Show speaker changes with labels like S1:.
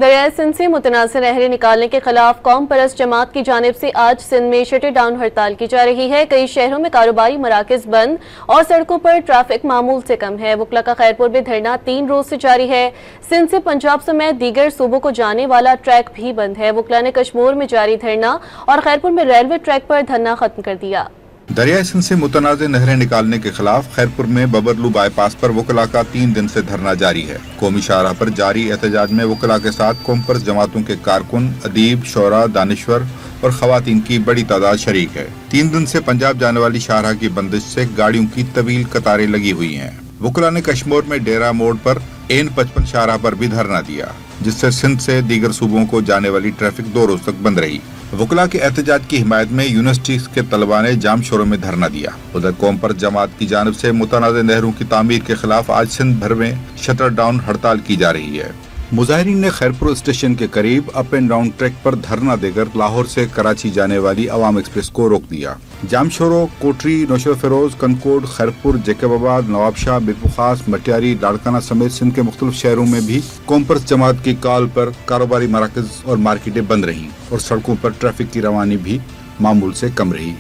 S1: دریائے سندھ سے متنازع نہریں نکالنے کے خلاف قوم پرست جماعت کی جانب سے آج سندھ میں شٹر ڈاؤن ہڑتال کی جا رہی ہے۔ کئی شہروں میں کاروباری مراکز بند اور سڑکوں پر ٹریفک معمول سے کم ہے۔ وکلا کا خیرپور میں دھرنا 3 روز سے جاری ہے۔ سندھ سے پنجاب سمیت دیگر صوبوں کو جانے والا ٹریک بھی بند ہے۔ وکلا نے کشمور میں جاری دھرنا اور خیرپور میں ریلوے ٹریک پر دھرنا ختم کر دیا۔
S2: دریائے سندھ سے متنازع نہریں نکالنے کے خلاف خیرپور میں ببرلو بائی پاس پر وکلا کا 3 دن سے دھرنا جاری ہے۔ قومی شاہراہ پر جاری احتجاج میں وکلا کے ساتھ قوم پرست جماعتوں کے کارکن، ادیب، شعراء، دانشور اور خواتین کی بڑی تعداد شریک ہے۔ 3 دن سے پنجاب جانے والی شاہراہ کی بندش سے گاڑیوں کی طویل قطاریں لگی ہوئی ہیں۔ وکلا نے کشمور میں ڈیرہ موڑ پر این 55 شاہراہ پر بھی دھرنا دیا، جس سے سندھ سے دیگر صوبوں کو جانے والی ٹریفک 2 روز تک بند رہی۔ وکلا کے احتجاج کی حمایت میں یونیورسٹی کے طلباء نے جام شوروں میں دھرنا دیا۔ ادھر قوم پرست جماعت کی جانب سے متنازع نہروں کی تعمیر کے خلاف آج سندھ بھر میں شٹر ڈاؤن ہڑتال کی جا رہی ہے۔ مظاہرین نے خیرپور اسٹیشن کے قریب اپ اینڈ ڈاؤن ٹریک پر دھرنا دے کر لاہور سے کراچی جانے والی عوام ایکسپریس کو روک دیا۔ جام شوروں کوٹری، نوشہر فیروز، کنکوڈ، خیرپور، جیکب آباد، نواب شاہ، بیپو خاص، مٹیاری، لاڑکانہ سمیت سندھ کے مختلف شہروں میں بھی قوم پرست جماعت کی کال پر کاروباری مراکز اور مارکیٹیں بند رہیں اور سڑکوں پر ٹریفک کی روانی بھی معمول سے کم رہی۔